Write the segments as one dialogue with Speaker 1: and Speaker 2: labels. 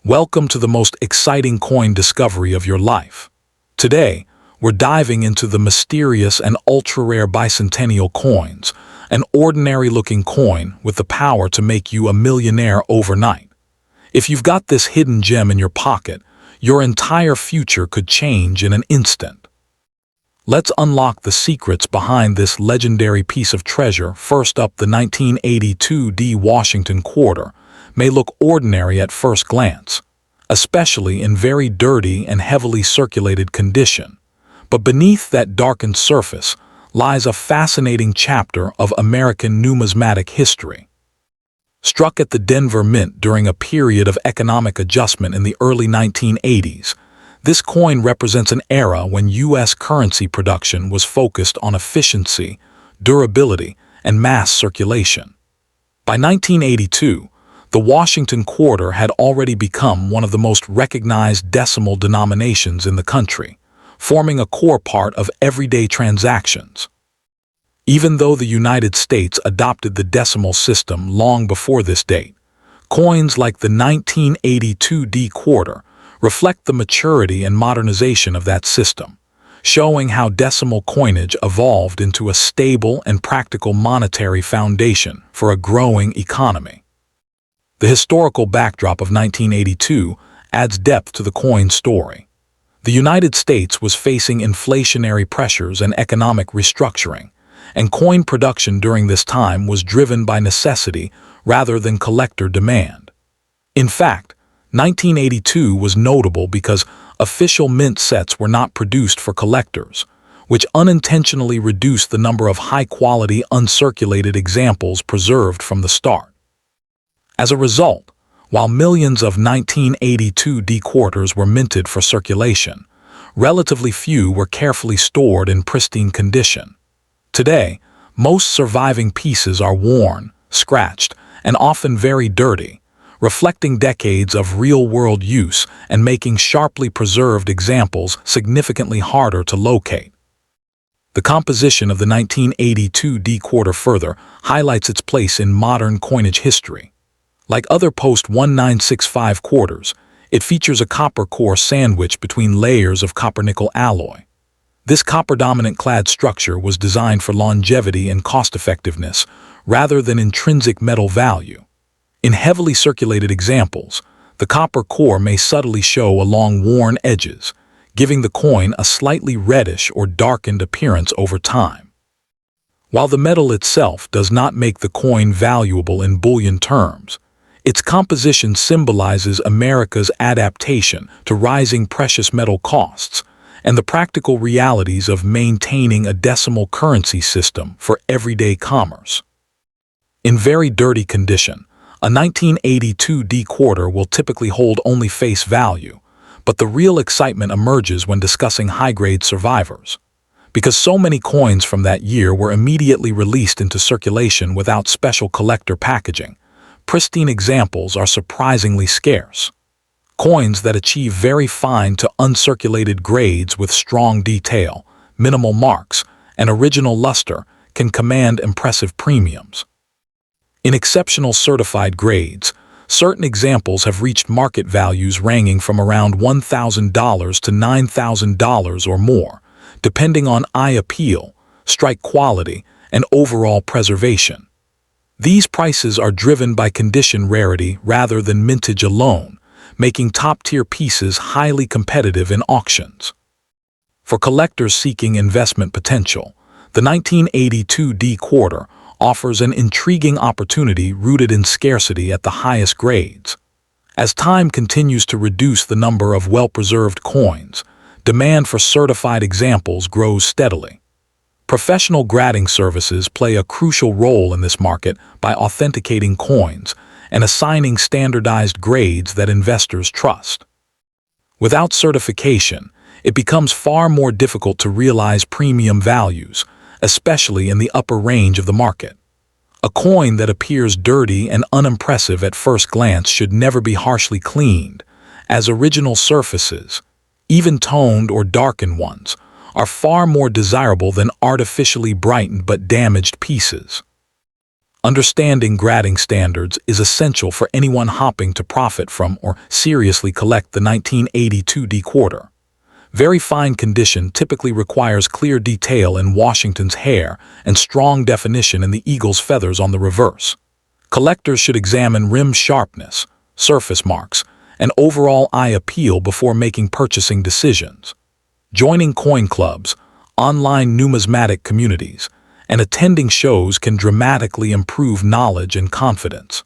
Speaker 1: Welcome to the most exciting coin discovery of your life. Today, we're diving into the mysterious and ultra-rare bicentennial coins, an ordinary-looking coin with the power to make you a millionaire overnight. If you've got this hidden gem in your pocket, your entire future could change in an instant. Let's unlock the secrets behind this legendary piece of treasure. First up, the 1982 D Washington quarter may look ordinary at first glance, especially in very dirty and heavily circulated condition. But beneath that darkened surface lies a fascinating chapter of American numismatic history. Struck at the Denver Mint during a period of economic adjustment in the early 1980s, this coin represents an era when U.S. currency production was focused on efficiency, durability, and mass circulation. By 1982, the Washington quarter had already become one of the most recognized decimal denominations in the country, forming a core part of everyday transactions. Even though the United States adopted the decimal system long before this date, coins like the 1982 D quarter reflect the maturity and modernization of that system, showing how decimal coinage evolved into a stable and practical monetary foundation for a growing economy. The historical backdrop of 1982 adds depth to the coin story. The United States was facing inflationary pressures and economic restructuring, and coin production during this time was driven by necessity rather than collector demand. In fact, 1982 was notable because official mint sets were not produced for collectors, which unintentionally reduced the number of high-quality uncirculated examples preserved from the start. As a result, while millions of 1982 D quarters were minted for circulation, relatively few were carefully stored in pristine condition. Today, most surviving pieces are worn, scratched, and often very dirty, reflecting decades of real-world use and making sharply preserved examples significantly harder to locate. The composition of the 1982 D quarter further highlights its place in modern coinage history. Like other post-1965 quarters, it features a copper core sandwiched between layers of copper-nickel alloy. This copper-dominant clad structure was designed for longevity and cost-effectiveness rather than intrinsic metal value. In heavily circulated examples, the copper core may subtly show along worn edges, giving the coin a slightly reddish or darkened appearance over time. While the metal itself does not make the coin valuable in bullion terms, its composition symbolizes America's adaptation to rising precious metal costs and the practical realities of maintaining a decimal currency system for everyday commerce. In very dirty condition, a 1982 D quarter will typically hold only face value, but the real excitement emerges when discussing high-grade survivors. Because so many coins from that year were immediately released into circulation without special collector packaging, pristine examples are surprisingly scarce. Coins that achieve very fine to uncirculated grades with strong detail, minimal marks, and original luster can command impressive premiums. In exceptional certified grades, certain examples have reached market values ranging from around $1,000 to $9,000 or more, depending on eye appeal, strike quality, and overall preservation. These prices are driven by condition rarity rather than mintage alone, making top-tier pieces highly competitive in auctions. For collectors seeking investment potential, the 1982 D quarter offers an intriguing opportunity rooted in scarcity at the highest grades. As time continues to reduce the number of well-preserved coins, demand for certified examples grows steadily. Professional grading services play a crucial role in this market by authenticating coins and assigning standardized grades that investors trust. Without certification, it becomes far more difficult to realize premium values, especially in the upper range of the market. A coin that appears dirty and unimpressive at first glance should never be harshly cleaned, as original surfaces, even toned or darkened ones, are far more desirable than artificially brightened but damaged pieces. Understanding grading standards is essential for anyone hoping to profit from or seriously collect the 1982 D quarter. Very fine condition typically requires clear detail in Washington's hair and strong definition in the eagle's feathers on the reverse. Collectors should examine rim sharpness, surface marks, and overall eye appeal before making purchasing decisions. Joining coin clubs, online numismatic communities, and attending shows can dramatically improve knowledge and confidence.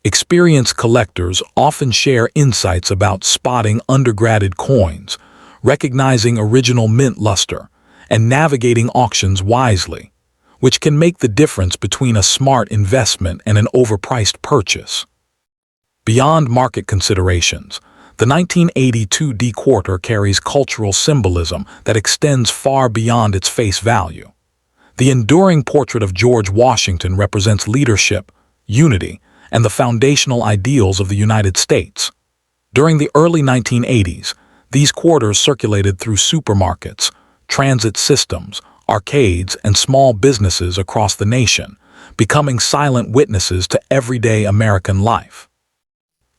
Speaker 1: Experienced collectors often share insights about spotting undergraded coins, recognizing original mint luster, and navigating auctions wisely, which can make the difference between a smart investment and an overpriced purchase. Beyond market considerations, the 1982 D quarter carries cultural symbolism that extends far beyond its face value. The enduring portrait of George Washington represents leadership, unity, and the foundational ideals of the United States. During the early 1980s, these quarters circulated through supermarkets, transit systems, arcades, and small businesses across the nation, becoming silent witnesses to everyday American life.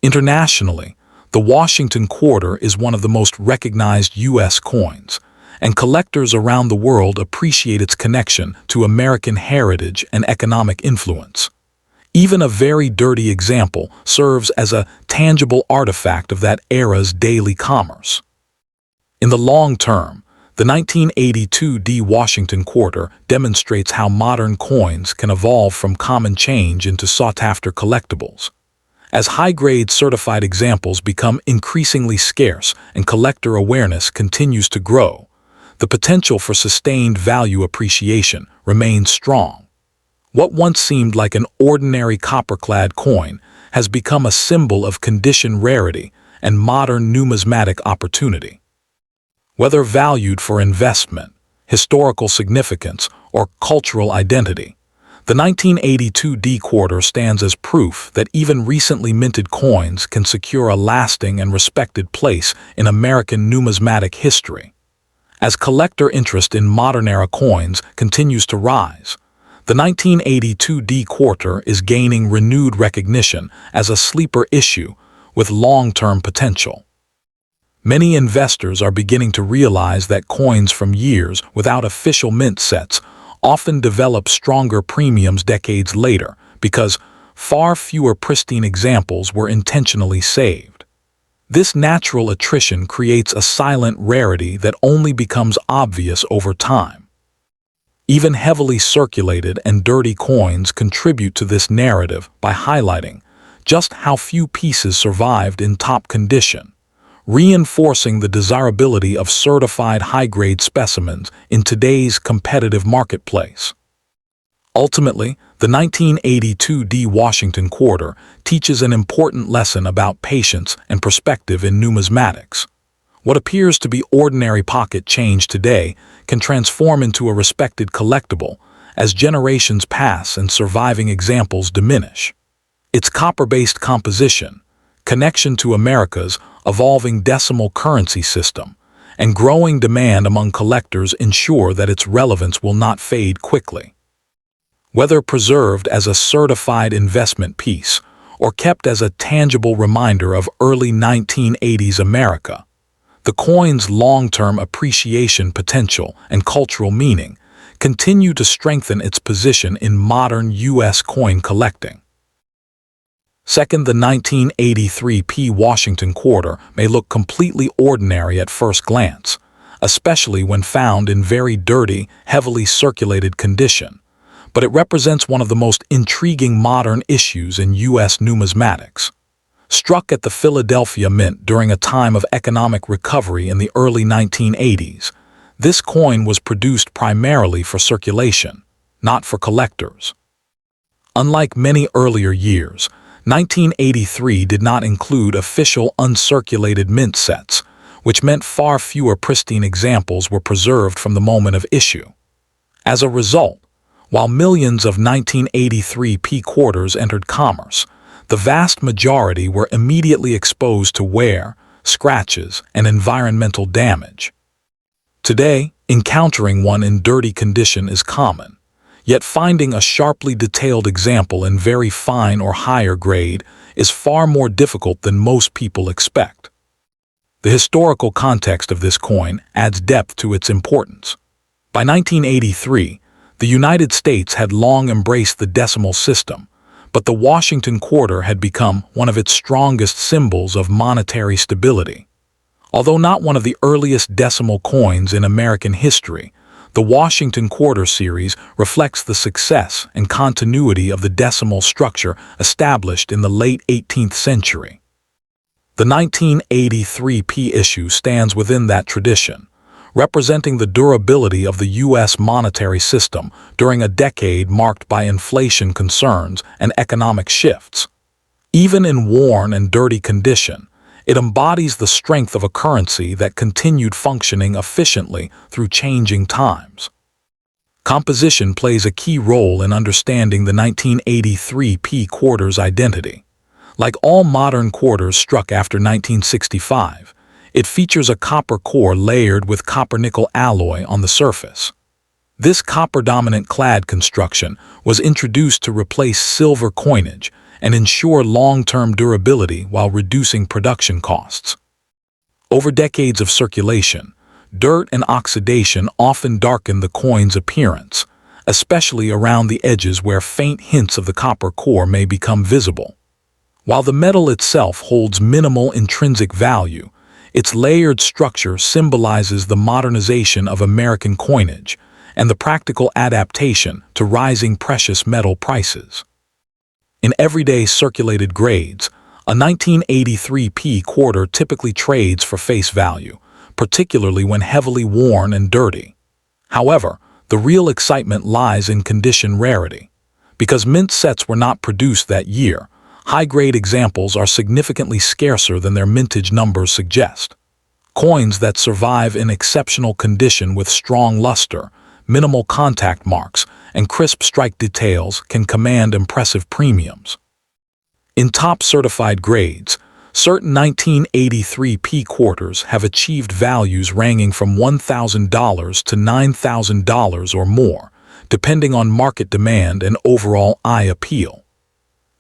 Speaker 1: Internationally, the Washington quarter is one of the most recognized U.S. coins, and collectors around the world appreciate its connection to American heritage and economic influence. Even a very dirty example serves as a tangible artifact of that era's daily commerce. In the long term, the 1982 D Washington quarter demonstrates how modern coins can evolve from common change into sought-after collectibles. As high-grade certified examples become increasingly scarce and collector awareness continues to grow, the potential for sustained value appreciation remains strong. What once seemed like an ordinary copper-clad coin has become a symbol of condition rarity and modern numismatic opportunity. Whether valued for investment, historical significance, or cultural identity, the 1982 D quarter stands as proof that even recently minted coins can secure a lasting and respected place in American numismatic history. As collector interest in modern-era coins continues to rise, the 1982 D quarter is gaining renewed recognition as a sleeper issue with long-term potential. Many investors are beginning to realize that coins from years without official mint sets often develop stronger premiums decades later because far fewer pristine examples were intentionally saved. This natural attrition creates a silent rarity that only becomes obvious over time. Even heavily circulated and dirty coins contribute to this narrative by highlighting just how few pieces survived in top condition, reinforcing the desirability of certified high-grade specimens in today's competitive marketplace. Ultimately, the 1982 D Washington quarter teaches an important lesson about patience and perspective in numismatics. What appears to be ordinary pocket change today can transform into a respected collectible as generations pass and surviving examples diminish. Its copper-based composition, connection to America's evolving decimal currency system, and growing demand among collectors ensure that its relevance will not fade quickly. Whether preserved as a certified investment piece or kept as a tangible reminder of early 1980s America, the coin's long-term appreciation potential and cultural meaning continue to strengthen its position in modern U.S. coin collecting. Second, the 1983 P Washington quarter may look completely ordinary at first glance, especially when found in very dirty, heavily circulated condition, but it represents one of the most intriguing modern issues in U.S. numismatics. Struck at the Philadelphia Mint during a time of economic recovery in the early 1980s, this coin was produced primarily for circulation, not for collectors. Unlike many earlier years, 1983 did not include official uncirculated mint sets, which meant far fewer pristine examples were preserved from the moment of issue. As a result, while millions of 1983 P quarters entered commerce, the vast majority were immediately exposed to wear, scratches, and environmental damage. Today, encountering one in dirty condition is common, Yet finding a sharply detailed example in very fine or higher grade is far more difficult than most people expect. The historical context of this coin adds depth to its importance. By 1983, the United States had long embraced the decimal system, but the Washington quarter had become one of its strongest symbols of monetary stability. Although not one of the earliest decimal coins in American history, the Washington Quarter series reflects the success and continuity of the decimal structure established in the late 18th century. The 1983 P issue stands within that tradition, representing the durability of the U.S. monetary system during a decade marked by inflation concerns and economic shifts. Even in worn and dirty condition, it embodies the strength of a currency that continued functioning efficiently through changing times. Composition plays a key role in understanding the 1983 P quarter's identity. Like all modern quarters struck after 1965, it features a copper core layered with copper-nickel alloy on the surface. This copper-dominant clad construction was introduced to replace silver coinage and ensure long-term durability while reducing production costs. Over decades of circulation, dirt and oxidation often darken the coin's appearance, especially around the edges where faint hints of the copper core may become visible. While the metal itself holds minimal intrinsic value, its layered structure symbolizes the modernization of American coinage and the practical adaptation to rising precious metal prices. In everyday circulated grades, a 1983 P quarter typically trades for face value, particularly when heavily worn and dirty. However, the real excitement lies in condition rarity. Because mint sets were not produced that year, high-grade examples are significantly scarcer than their mintage numbers suggest. Coins that survive in exceptional condition with strong luster, minimal contact marks, and crisp strike details can command impressive premiums. In top certified grades, certain 1983 P quarters have achieved values ranging from $1,000 to $9,000 or more, depending on market demand and overall eye appeal.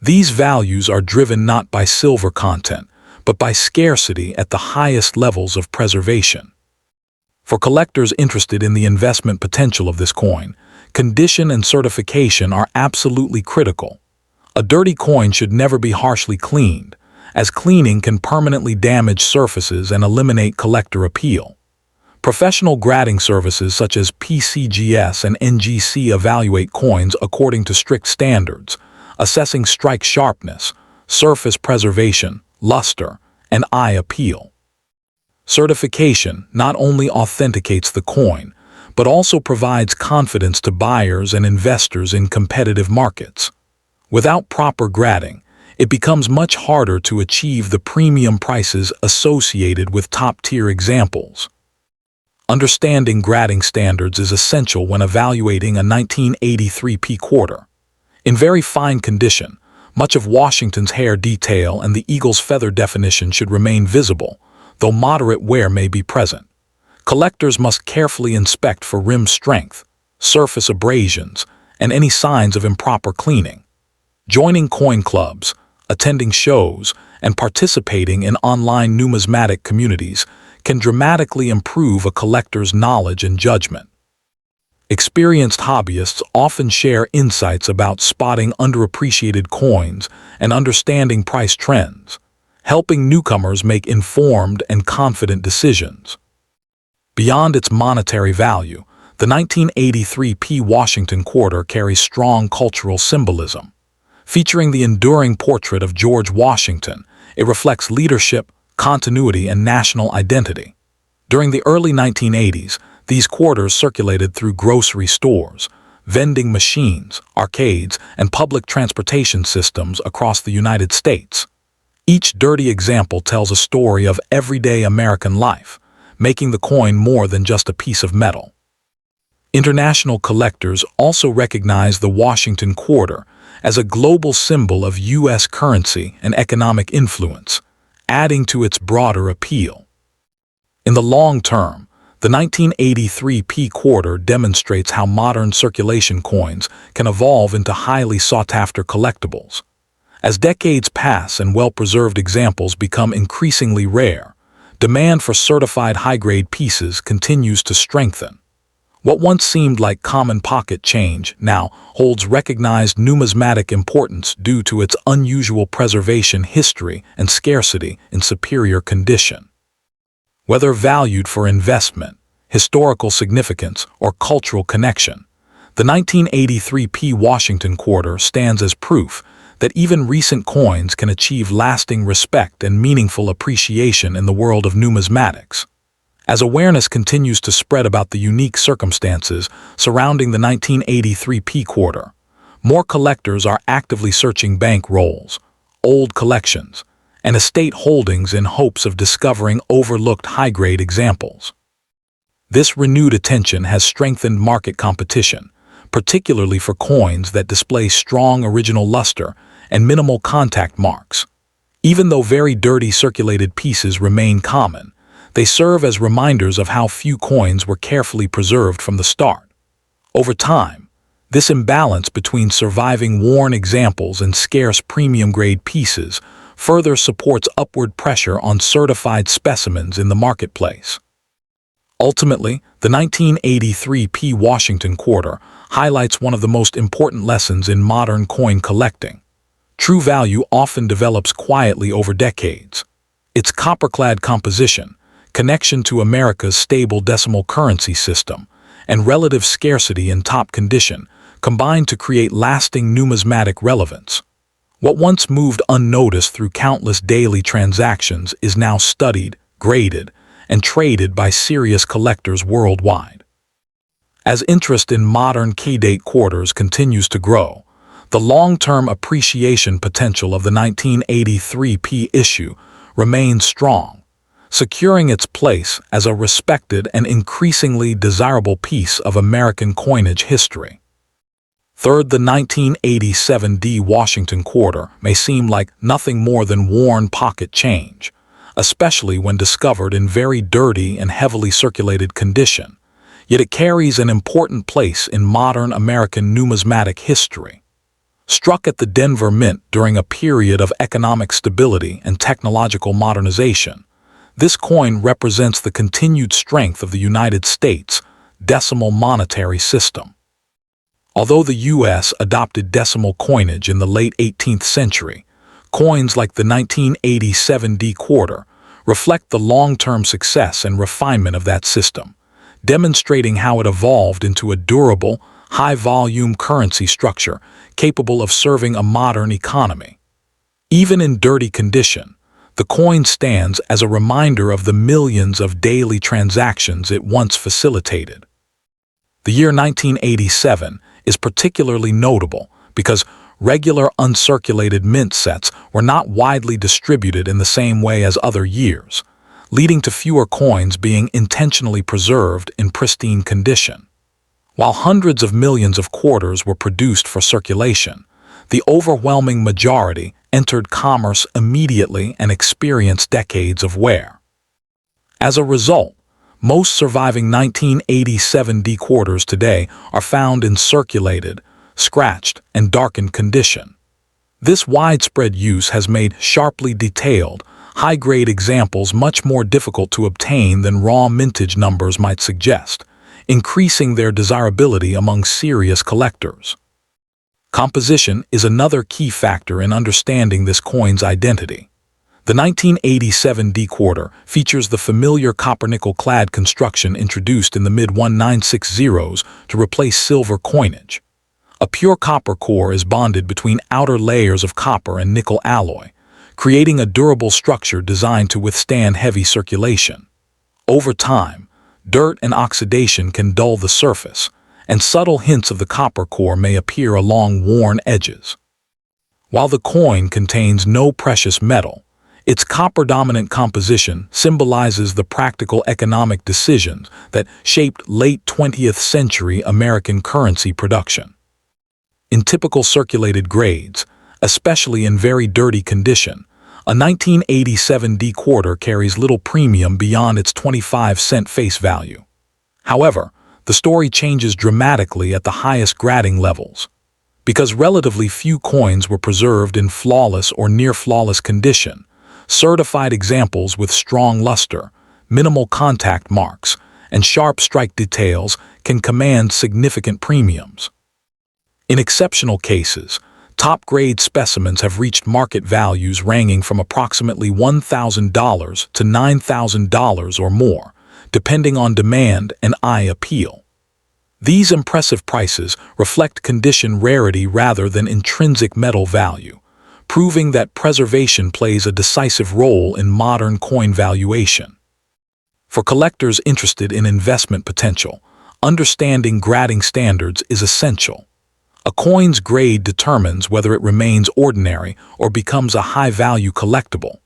Speaker 1: These values are driven not by silver content, but by scarcity at the highest levels of preservation. For collectors interested in the investment potential of this coin, condition and certification are absolutely critical. A dirty coin should never be harshly cleaned, as cleaning can permanently damage surfaces and eliminate collector appeal. Professional grading services such as PCGS and NGC evaluate coins according to strict standards, assessing strike sharpness, surface preservation, luster, and eye appeal. Certification not only authenticates the coin, but also provides confidence to buyers and investors in competitive markets. Without proper grading, it becomes much harder to achieve the premium prices associated with top-tier examples. Understanding grading standards is essential when evaluating a 1983 P quarter. In very fine condition, much of Washington's hair detail and the eagle's feather definition should remain visible, though moderate wear may be present. Collectors must carefully inspect for rim strength, surface abrasions, and any signs of improper cleaning. Joining coin clubs, attending shows, and participating in online numismatic communities can dramatically improve a collector's knowledge and judgment. Experienced hobbyists often share insights about spotting underappreciated coins and understanding price trends, helping newcomers make informed and confident decisions. Beyond its monetary value, the 1983 P Washington quarter carries strong cultural symbolism. Featuring the enduring portrait of George Washington, it reflects leadership, continuity, and national identity. During the early 1980s, these quarters circulated through grocery stores, vending machines, arcades, and public transportation systems across the United States. Each dirty example tells a story of everyday American life, making the coin more than just a piece of metal. International collectors also recognize the Washington quarter as a global symbol of U.S. currency and economic influence, adding to its broader appeal. In the long term, The 1983 P quarter demonstrates how modern circulation coins can evolve into highly sought-after collectibles. As decades pass and well-preserved examples become increasingly rare, demand for certified high-grade pieces continues to strengthen. What once seemed like common pocket change now holds recognized numismatic importance due to its unusual preservation history and scarcity in superior condition. Whether valued for investment, historical significance, or cultural connection, the 1983 P Washington quarter stands as proof that even recent coins can achieve lasting respect and meaningful appreciation in the world of numismatics. As awareness continues to spread about the unique circumstances surrounding the 1983 P quarter, more collectors are actively searching bank rolls, old collections, and estate holdings in hopes of discovering overlooked high-grade examples. This renewed attention has strengthened market competition, particularly for coins that display strong original luster and minimal contact marks. Even though very dirty circulated pieces remain common, they serve as reminders of how few coins were carefully preserved from the start. Over time, this imbalance between surviving worn examples and scarce premium-grade pieces further supports upward pressure on certified specimens in the marketplace. Ultimately, the 1983 P Washington quarter highlights one of the most important lessons in modern coin collecting. True value often develops quietly over decades. Its copper-clad composition, connection to America's stable decimal currency system, and relative scarcity in top condition combine to create lasting numismatic relevance. What once moved unnoticed through countless daily transactions is now studied, graded, and traded by serious collectors worldwide. As interest in modern K-date quarters continues to grow, the long-term appreciation potential of the 1983 P issue remains strong, securing its place as a respected and increasingly desirable piece of American coinage history. Third, the 1987 D Washington quarter may seem like nothing more than worn pocket change, especially when discovered in very dirty and heavily circulated condition, yet it carries an important place in modern American numismatic history. Struck at the Denver Mint during a period of economic stability and technological modernization, this coin represents the continued strength of the United States' decimal monetary system. Although the U.S. adopted decimal coinage in the late 18th century, coins like the 1987 D quarter reflect the long-term success and refinement of that system, demonstrating how it evolved into a durable, high-volume currency structure capable of serving a modern economy. Even in dirty condition, the coin stands as a reminder of the millions of daily transactions it once facilitated. The year 1987 is particularly notable because regular uncirculated mint sets were not widely distributed in the same way as other years, leading to fewer coins being intentionally preserved in pristine condition. While hundreds of millions of quarters were produced for circulation, the overwhelming majority entered commerce immediately and experienced decades of wear. As a result, most surviving 1987 D quarters today are found in circulated, scratched, and darkened condition. This widespread use has made sharply detailed, high-grade examples much more difficult to obtain than raw mintage numbers might suggest, increasing their desirability among serious collectors. Composition is another key factor in understanding this coin's identity. The 1987 D quarter features the familiar copper-nickel clad construction introduced in the mid-1960s to replace silver coinage. A pure copper core is bonded between outer layers of copper and nickel alloy, creating a durable structure designed to withstand heavy circulation. Over time, dirt and oxidation can dull the surface, and subtle hints of the copper core may appear along worn edges. While the coin contains no precious metal, its copper-dominant composition symbolizes the practical economic decisions that shaped late 20th century American currency production. In typical circulated grades, especially in very dirty condition, a 1987 D quarter carries little premium beyond its 25-cent face value. However, the story changes dramatically at the highest grading levels. Because relatively few coins were preserved in flawless or near-flawless condition, certified examples with strong luster, minimal contact marks, and sharp strike details can command significant premiums. In exceptional cases, top-grade specimens have reached market values ranging from approximately $1,000 to $9,000 or more, depending on demand and eye appeal. These impressive prices reflect condition rarity rather than intrinsic metal value, proving that preservation plays a decisive role in modern coin valuation. For collectors interested in investment potential, understanding grading standards is essential. A coin's grade determines whether it remains ordinary or becomes a high-value collectible.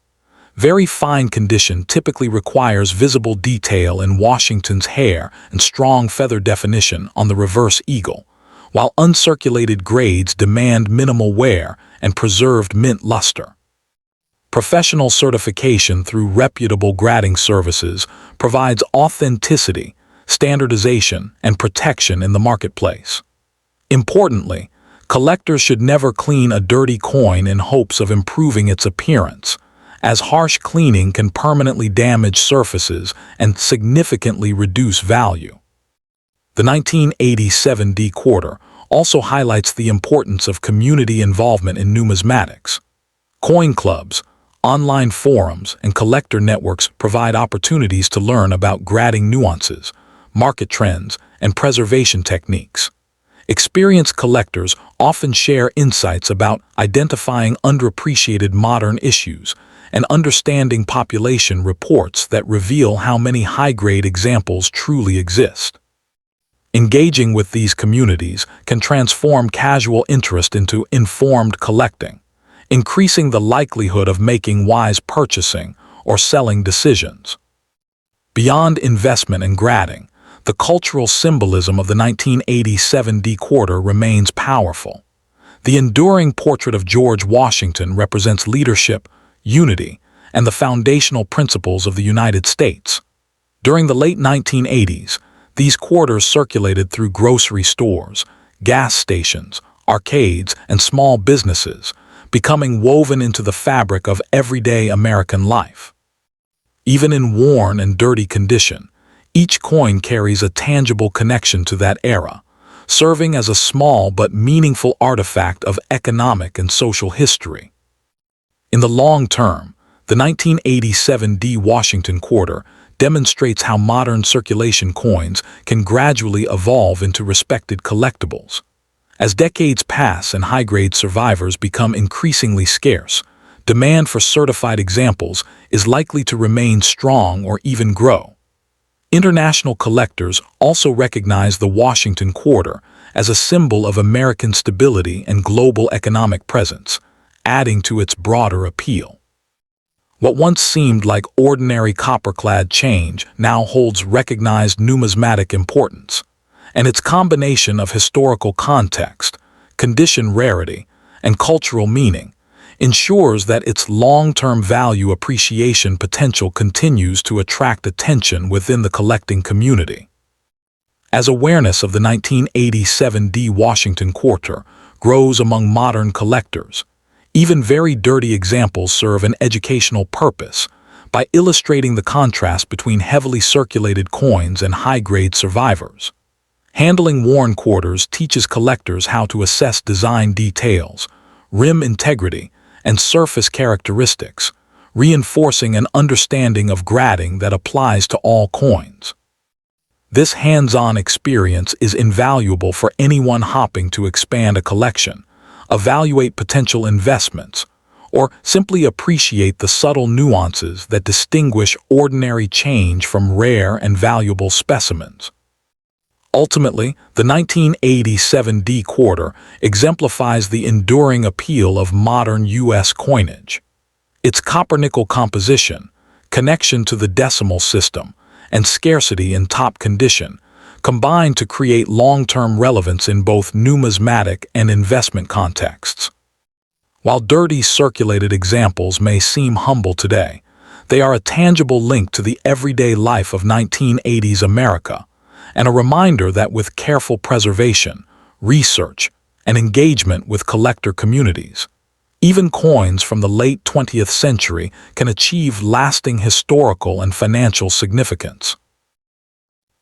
Speaker 1: Very fine condition typically requires visible detail in Washington's hair and strong feather definition on the reverse eagle, while uncirculated grades demand minimal wear and preserved mint luster. Professional certification through reputable grading services provides authenticity, standardization, and protection in the marketplace. Importantly, collectors should never clean a dirty coin in hopes of improving its appearance, as harsh cleaning can permanently damage surfaces and significantly reduce value. The 1987 D quarter also highlights the importance of community involvement in numismatics. Coin clubs, online forums, and collector networks provide opportunities to learn about grading nuances, market trends, and preservation techniques. Experienced collectors often share insights about identifying underappreciated modern issues and understanding population reports that reveal how many high-grade examples truly exist. Engaging with these communities can transform casual interest into informed collecting, increasing the likelihood of making wise purchasing or selling decisions. Beyond investment and grading, the cultural symbolism of the 1987 D quarter remains powerful. The enduring portrait of George Washington represents leadership, unity, and the foundational principles of the United States. During the late 1980s, these quarters circulated through grocery stores, gas stations, arcades, and small businesses, becoming woven into the fabric of everyday American life. Even in worn and dirty condition, each coin carries a tangible connection to that era, serving as a small but meaningful artifact of economic and social history. In the long term, the 1987 D Washington quarter demonstrates how modern circulation coins can gradually evolve into respected collectibles. As decades pass and high-grade survivors become increasingly scarce, demand for certified examples is likely to remain strong or even grow. International collectors also recognize the Washington quarter as a symbol of American stability and global economic presence, adding to its broader appeal. What once seemed like ordinary copper-clad change now holds recognized numismatic importance, and its combination of historical context, condition rarity, and cultural meaning ensures that its long-term value appreciation potential continues to attract attention within the collecting community. As awareness of the 1987 D Washington quarter grows among modern collectors, even very dirty examples serve an educational purpose by illustrating the contrast between heavily circulated coins and high-grade survivors. Handling worn quarters teaches collectors how to assess design details, rim integrity, and surface characteristics, reinforcing an understanding of grading that applies to all coins. This hands-on experience is invaluable for anyone hoping to expand a collection, evaluate potential investments, or simply appreciate the subtle nuances that distinguish ordinary change from rare and valuable specimens. Ultimately, the 1987 D quarter exemplifies the enduring appeal of modern U.S. coinage. Its copper-nickel composition, connection to the decimal system, and scarcity in top condition combine to create long-term relevance in both numismatic and investment contexts. While dirty circulated examples may seem humble today, they are a tangible link to the everyday life of 1980s America, and a reminder that with careful preservation, research, and engagement with collector communities, even coins from the late 20th century can achieve lasting historical and financial significance.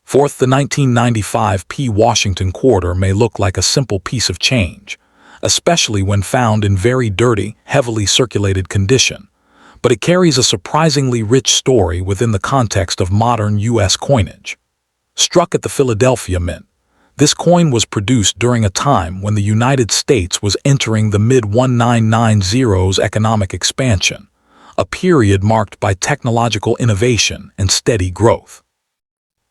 Speaker 1: Fourth, the 1995 P. Washington quarter may look like a simple piece of change, especially when found in very dirty, heavily circulated condition, but it carries a surprisingly rich story within the context of modern U.S. coinage. Struck at the Philadelphia Mint, this coin was produced during a time when the United States was entering the mid-1990s economic expansion, a period marked by technological innovation and steady growth.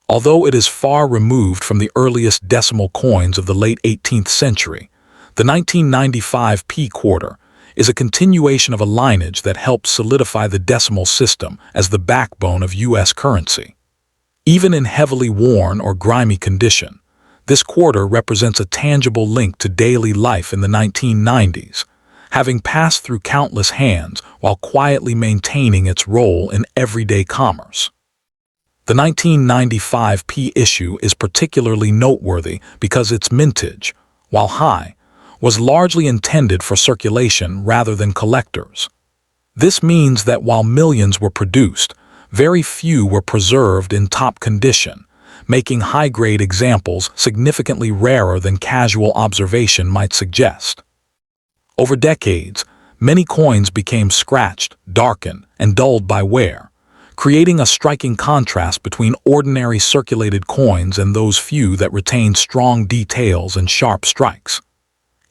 Speaker 1: Although it is far removed from the earliest decimal coins of the late 18th century, the 1995 P quarter is a continuation of a lineage that helped solidify the decimal system as the backbone of U.S. currency. Even in heavily worn or grimy condition, this quarter represents a tangible link to daily life in the 1990s, having passed through countless hands while quietly maintaining its role in everyday commerce. The 1995 P issue is particularly noteworthy because its mintage, while high, was largely intended for circulation rather than collectors. This means that while millions were produced, very few were preserved in top condition, making high-grade examples significantly rarer than casual observation might suggest. Over decades, many coins became scratched, darkened, and dulled by wear, creating a striking contrast between ordinary circulated coins and those few that retained strong details and sharp strikes.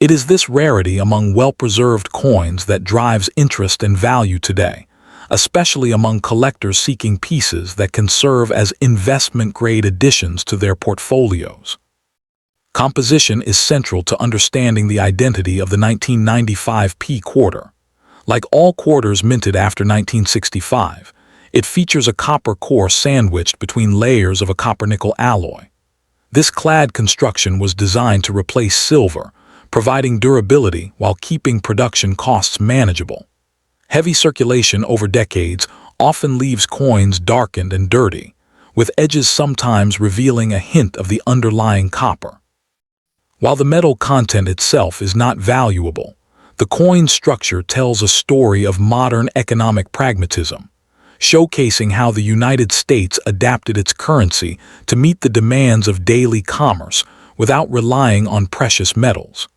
Speaker 1: It is this rarity among well-preserved coins that drives interest and value today, especially among collectors seeking pieces that can serve as investment-grade additions to their portfolios. Composition is central to understanding the identity of the 1995 P quarter. Like all quarters minted after 1965, it features a copper core sandwiched between layers of a copper-nickel alloy. This clad construction was designed to replace silver, providing durability while keeping production costs manageable. Heavy circulation over decades often leaves coins darkened and dirty, with edges sometimes revealing a hint of the underlying copper. While the metal content itself is not valuable, the coin's structure tells a story of modern economic pragmatism, showcasing how the United States adapted its currency to meet the demands of daily commerce without relying on precious metals.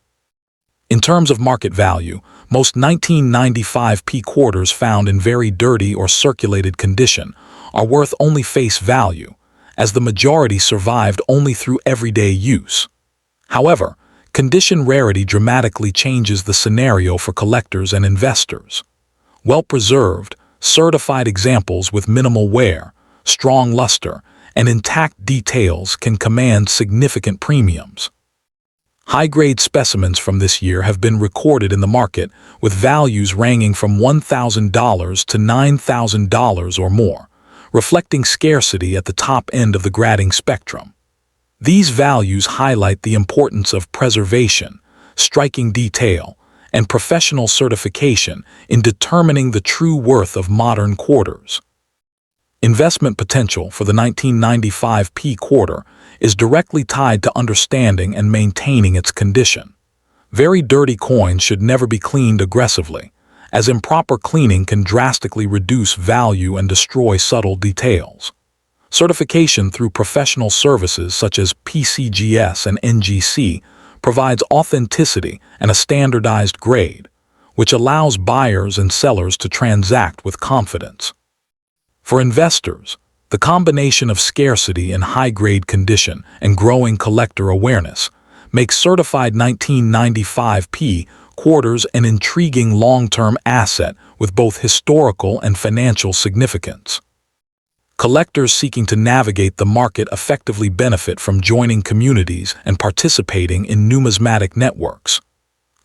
Speaker 1: In terms of market value, most 1995 P quarters found in very dirty or circulated condition are worth only face value, as the majority survived only through everyday use. However, condition rarity dramatically changes the scenario for collectors and investors. Well-preserved, certified examples with minimal wear, strong luster, and intact details can command significant premiums. High-grade specimens from this year have been recorded in the market, with values ranging from $1,000 to $9,000 or more, reflecting scarcity at the top end of the grading spectrum. These values highlight the importance of preservation, striking detail, and professional certification in determining the true worth of modern quarters. Investment potential for the 1995 P quarter is directly tied to understanding and maintaining its condition. Very dirty coins should never be cleaned aggressively, as improper cleaning can drastically reduce value and destroy subtle details. Certification through professional services such as PCGS and NGC provides authenticity and a standardized grade, which allows buyers and sellers to transact with confidence. For investors, the combination of scarcity in high-grade condition and growing collector awareness makes certified 1995 P quarters an intriguing long-term asset with both historical and financial significance. Collectors seeking to navigate the market effectively benefit from joining communities and participating in numismatic networks.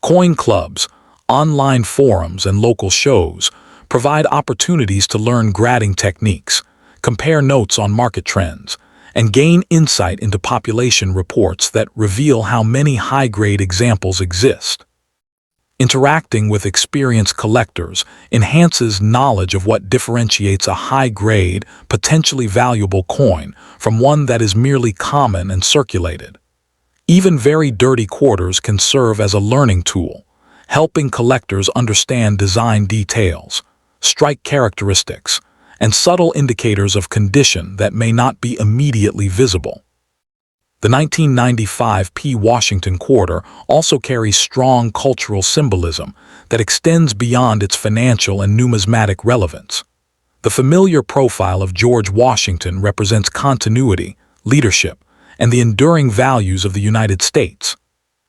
Speaker 1: Coin clubs, online forums, and local shows provide opportunities to learn grading techniques, compare notes on market trends, and gain insight into population reports that reveal how many high-grade examples exist. Interacting with experienced collectors enhances knowledge of what differentiates a high-grade, potentially valuable coin from one that is merely common and circulated. Even very dirty quarters can serve as a learning tool, helping collectors understand design details, strike characteristics, and subtle indicators of condition that may not be immediately visible. The 1995 P. Washington quarter also carries strong cultural symbolism that extends beyond its financial and numismatic relevance. The familiar profile of George Washington represents continuity, leadership, and the enduring values of the United States.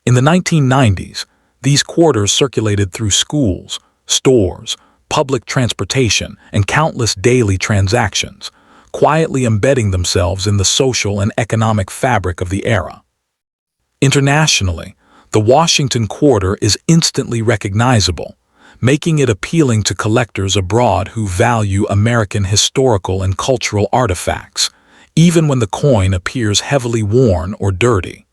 Speaker 1: In the 1990s, these quarters circulated through schools, stores, public transportation, and countless daily transactions, quietly embedding themselves in the social and economic fabric of the era. Internationally, the Washington quarter is instantly recognizable, making it appealing to collectors abroad who value American historical and cultural artifacts, even when the coin appears heavily worn or dirty.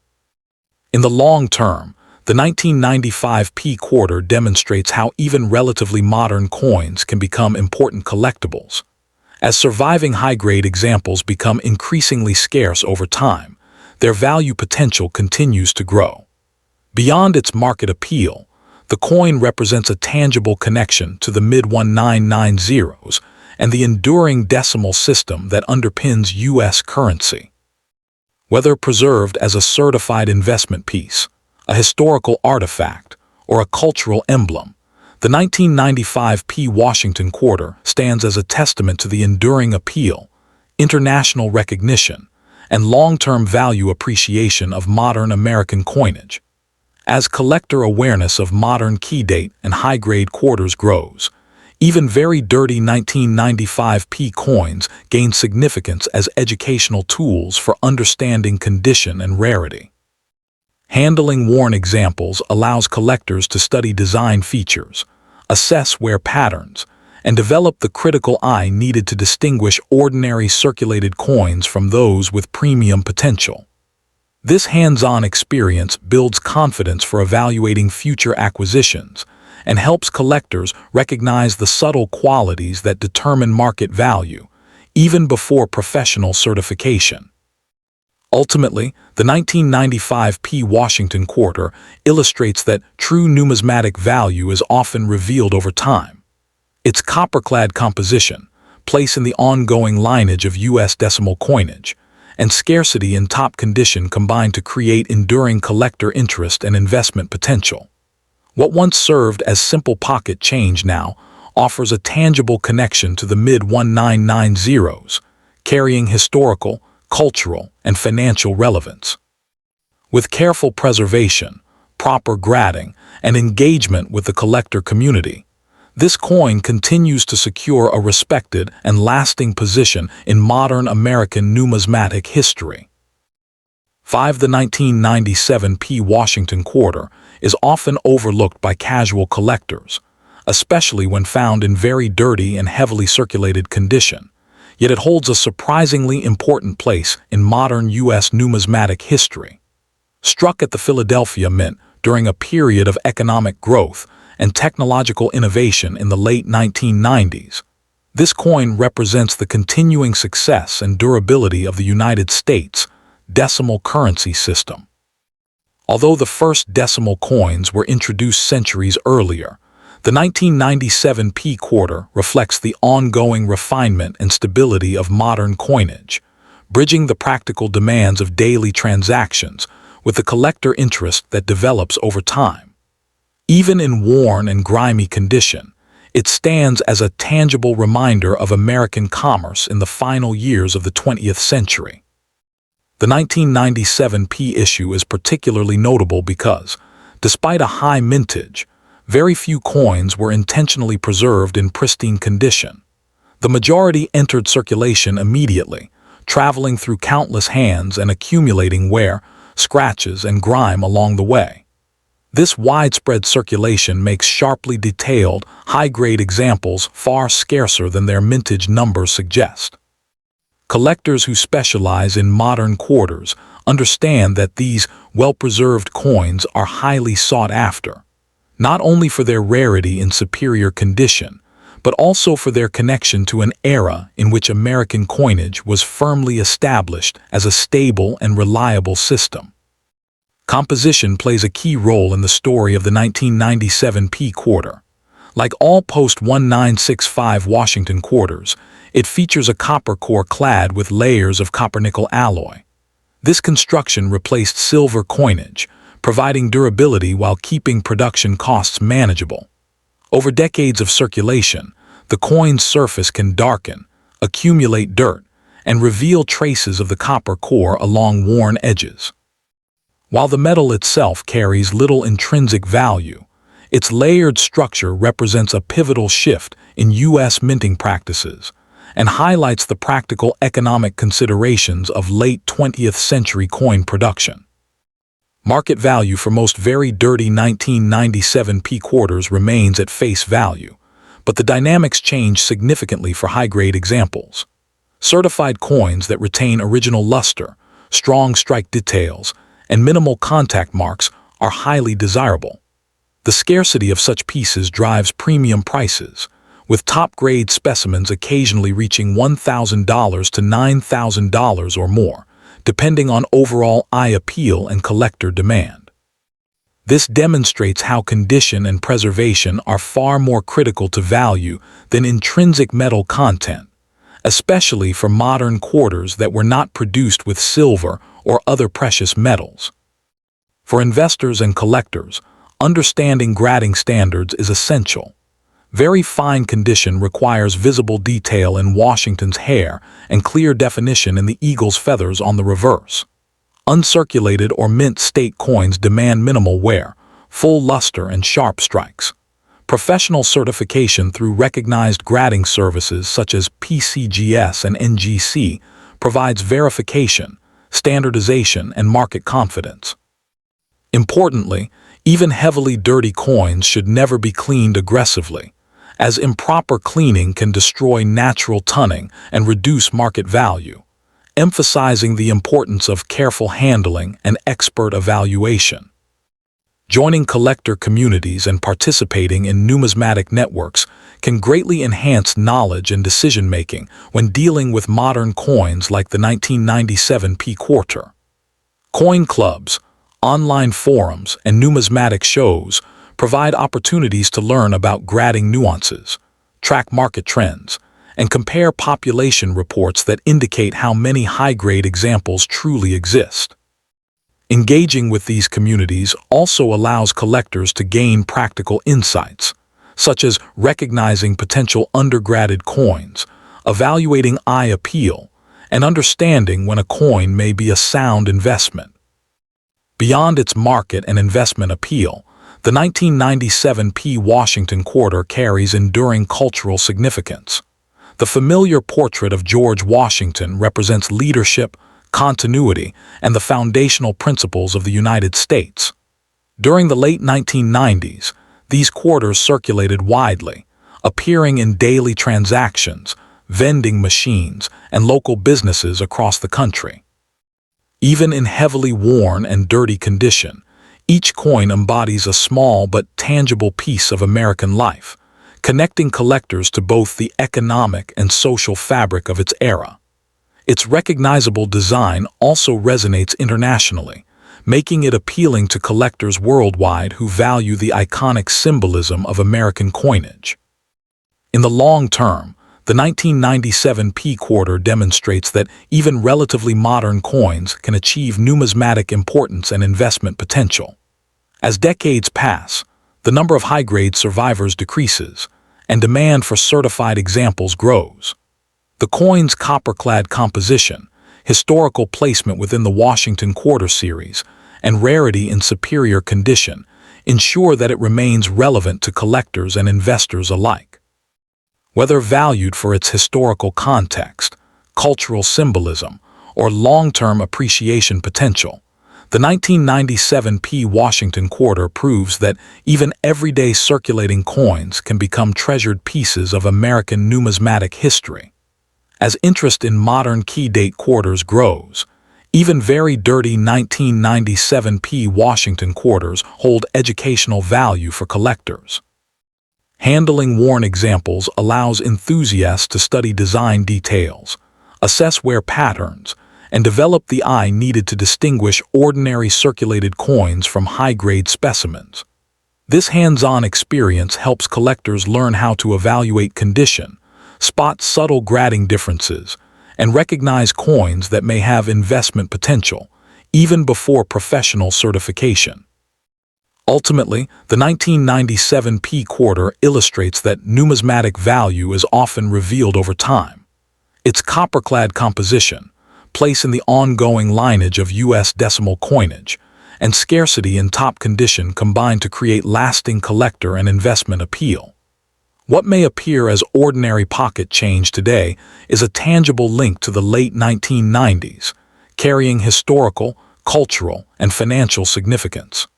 Speaker 1: In the long term, the 1995 P quarter demonstrates how even relatively modern coins can become important collectibles. As surviving high-grade examples become increasingly scarce over time, their value potential continues to grow. Beyond its market appeal, the coin represents a tangible connection to the mid-1990s and the enduring decimal system that underpins U.S. currency. Whether preserved as a certified investment piece, a historical artifact, or a cultural emblem, the 1995 P. Washington quarter stands as a testament to the enduring appeal, international recognition, and long-term value appreciation of modern American coinage. As collector awareness of modern key date and high-grade quarters grows, even very dirty 1995 P coins gain significance as educational tools for understanding condition and rarity. Handling worn examples allows collectors to study design features, assess wear patterns, and develop the critical eye needed to distinguish ordinary circulated coins from those with premium potential. This hands-on experience builds confidence for evaluating future acquisitions and helps collectors recognize the subtle qualities that determine market value, even before professional certification. Ultimately, the 1995 P. Washington quarter illustrates that true numismatic value is often revealed over time. Its copper-clad composition, place in the ongoing lineage of U.S. decimal coinage, and scarcity in top condition combine to create enduring collector interest and investment potential. What once served as simple pocket change now offers a tangible connection to the mid-1990s, carrying historical, cultural, and financial relevance. With careful preservation, proper grading, and engagement with the collector community, this coin continues to secure a respected and lasting position in modern American numismatic history. 5. The 1997 P. Washington quarter is often overlooked by casual collectors, especially when found in very dirty and heavily circulated condition. Yet it holds a surprisingly important place in modern U.S. numismatic history. Struck at the Philadelphia Mint during a period of economic growth and technological innovation in the late 1990s, this coin represents the continuing success and durability of the United States decimal currency system. Although the first decimal coins were introduced centuries earlier, the 1997 P quarter reflects the ongoing refinement and stability of modern coinage, bridging the practical demands of daily transactions with the collector interest that develops over time. Even in worn and grimy condition, it stands as a tangible reminder of American commerce in the final years of the 20th century. The 1997 P issue is particularly notable because, despite a high mintage, very few coins were intentionally preserved in pristine condition. The majority entered circulation immediately, traveling through countless hands and accumulating wear, scratches, and grime along the way. This widespread circulation makes sharply detailed, high-grade examples far scarcer than their mintage numbers suggest. Collectors who specialize in modern quarters understand that these well-preserved coins are highly sought after, not only for their rarity and superior condition, but also for their connection to an era in which American coinage was firmly established as a stable and reliable system. Composition plays a key role in the story of the 1997 P quarter. Like all post-1965 Washington quarters, it features a copper core clad with layers of copper-nickel alloy. This construction replaced silver coinage, providing durability while keeping production costs manageable. Over decades of circulation, the coin's surface can darken, accumulate dirt, and reveal traces of the copper core along worn edges. While the metal itself carries little intrinsic value, its layered structure represents a pivotal shift in U.S. minting practices and highlights the practical economic considerations of late 20th century coin production. Market value for most very dirty 1997 P quarters remains at face value, but the dynamics change significantly for high-grade examples. Certified coins that retain original luster, strong strike details, and minimal contact marks are highly desirable. The scarcity of such pieces drives premium prices, with top-grade specimens occasionally reaching $1,000 to $9,000 or more, depending on overall eye appeal and collector demand. This demonstrates how condition and preservation are far more critical to value than intrinsic metal content, especially for modern quarters that were not produced with silver or other precious metals. For investors and collectors, understanding grading standards is essential. Very fine condition requires visible detail in Washington's hair and clear definition in the eagle's feathers on the reverse. Uncirculated or mint state coins demand minimal wear, full luster, and sharp strikes. Professional certification through recognized grading services such as PCGS and NGC provides verification, standardization, and market confidence. Importantly, even heavily dirty coins should never be cleaned aggressively, as improper cleaning can destroy natural tunning and reduce market value, emphasizing the importance of careful handling and expert evaluation. Joining collector communities and participating in numismatic networks can greatly enhance knowledge and decision-making when dealing with modern coins like the 1997 P quarter. Coin clubs, online forums, and numismatic shows provide opportunities to learn about grading nuances, track market trends, and compare population reports that indicate how many high-grade examples truly exist. Engaging with these communities also allows collectors to gain practical insights, such as recognizing potential undergraded coins, evaluating eye appeal, and understanding when a coin may be a sound investment. Beyond its market and investment appeal, the 1997 P Washington quarter carries enduring cultural significance. The familiar portrait of George Washington represents leadership, continuity, and the foundational principles of the United States. During the late 1990s, these quarters circulated widely, appearing in daily transactions, vending machines, and local businesses across the country. Even in heavily worn and dirty condition, each coin embodies a small but tangible piece of American life, connecting collectors to both the economic and social fabric of its era. Its recognizable design also resonates internationally, making it appealing to collectors worldwide who value the iconic symbolism of American coinage. In the long term, the 1997 P quarter demonstrates that even relatively modern coins can achieve numismatic importance and investment potential. As decades pass, the number of high-grade survivors decreases, and demand for certified examples grows. The coin's copper-clad composition, historical placement within the Washington quarter series, and rarity in superior condition ensure that it remains relevant to collectors and investors alike. Whether valued for its historical context, cultural symbolism, or long-term appreciation potential, the 1997 P Washington quarter proves that even everyday circulating coins can become treasured pieces of American numismatic history. As interest in modern key date quarters grows, Even very dirty 1997p Washington quarters hold educational value for collectors. Handling worn examples allows enthusiasts to study design details, assess wear patterns, and develop the eye needed to distinguish ordinary circulated coins from high-grade specimens. This hands-on experience helps collectors learn how to evaluate condition, spot subtle grading differences, and recognize coins that may have investment potential, even before professional certification. Ultimately, the 1997p quarter illustrates that numismatic value is often revealed over time. Its copper-clad composition, place in the ongoing lineage of U.S. decimal coinage, and scarcity in top condition combine to create lasting collector and investment appeal. What may appear as ordinary pocket change today is a tangible link to the late 1990s, carrying historical, cultural, and financial significance.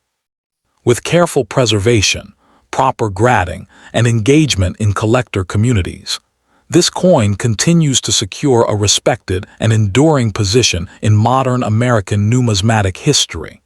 Speaker 1: With careful preservation, proper grading, and engagement in collector communities, this coin continues to secure a respected and enduring position in modern American numismatic history.